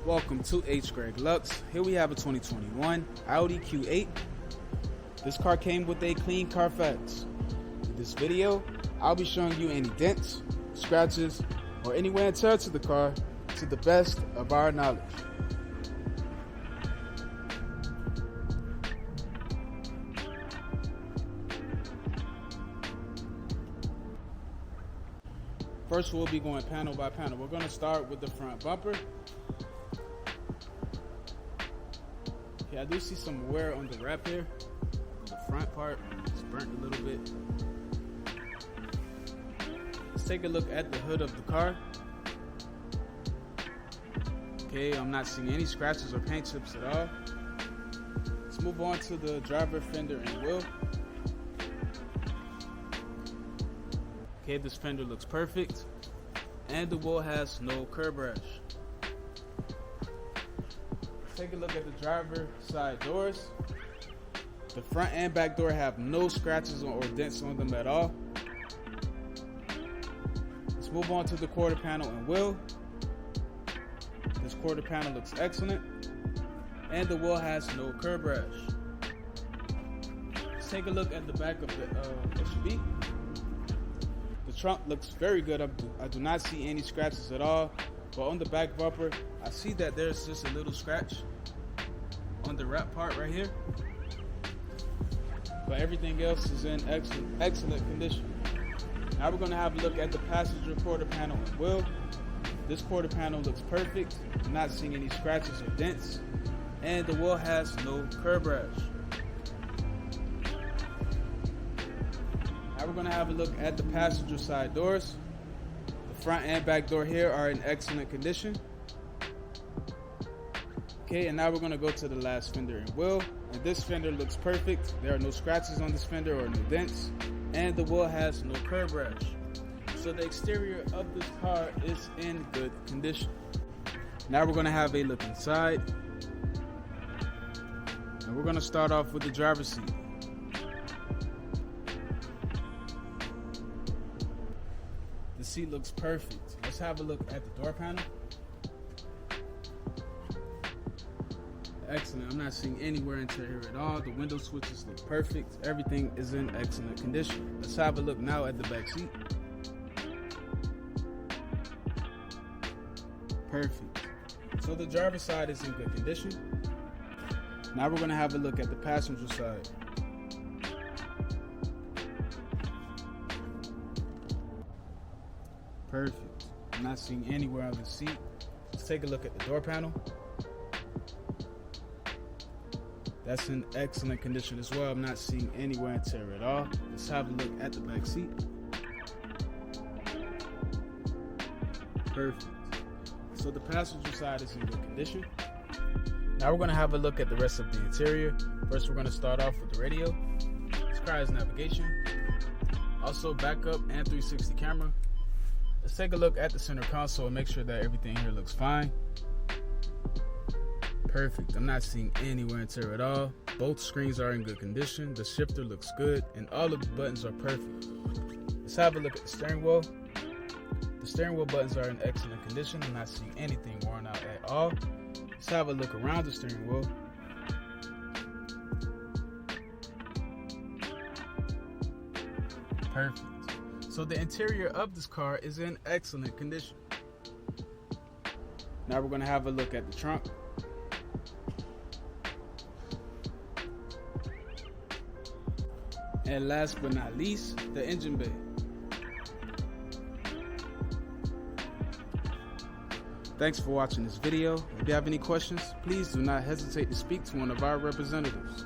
Welcome to Hgreglux. Here we have a 2021 Audi Q8. This car came with a clean Carfax. In this video, I'll be showing you any dents, scratches, or any wear and tear to the car to the best of our knowledge. First, we'll be going panel by panel. We're going to start with the front bumper. Okay, I do see some wear on the wrap here. The front part is burnt a little bit. Let's take a look at the hood of the car. Okay, I'm not seeing any scratches or paint chips at all. Let's move on to the driver fender and wheel. Okay, this fender looks perfect, and the wheel has no curb rash. Let's take a look at the driver side doors. The front and back door have no scratches or dents on them at all. Let's move on to the quarter panel and wheel. This quarter panel looks excellent, and the wheel has no curb rash. Let's take a look at the back of the SUV. The trunk looks very good. I do not see any scratches at all, but on the back bumper I see that there's just a little scratch on the wrap part right here, but everything else is in excellent condition. Now we're going to have a look at the passenger quarter panel and wheel. This quarter panel looks perfect. I'm not seeing any scratches or dents, and the wheel has no curb rash. Now we're going to have a look at the passenger side doors. The front and back door here are in excellent condition. Okay, and now we're going to go to the last fender and wheel. And this fender looks perfect. There are no scratches on this fender or no dents, and the wheel has no curb rash. So the exterior of this car is in good condition. Now we're going to have a look inside. And we're going to start off with the driver's seat. The seat looks perfect. Let's have a look at the door panel. Excellent. I'm not seeing any wear and tear here at all. The window switches look perfect. Everything is in excellent condition. Let's have a look now at the back seat. Perfect. So the driver's side is in good condition. Now we're going to have a look at the passenger side. Perfect. I'm not seeing anywhere on the seat. Let's take a look at the door panel. That's in excellent condition as well. I'm not seeing any wear and tear at all. Let's have a look at the back seat. Perfect. So the passenger side is in good condition. Now we're going to have a look at the rest of the interior. First, we're going to start off with the radio. This car has navigation, also backup and 360 camera. Let's take a look at the center console and make sure that everything here looks fine. Perfect. I'm not seeing any wear and tear at all. Both screens are in good condition. The shifter looks good, and all of the buttons are perfect. Let's have a look at the steering wheel. The steering wheel buttons are in excellent condition. I'm not seeing anything worn out at all. Let's have a look around the steering wheel. Perfect. So the interior of this car is in excellent condition. Now we're going to have a look at the trunk. And last but not least, the engine bay. Thanks for watching this video. If you have any questions, please do not hesitate to speak to one of our representatives.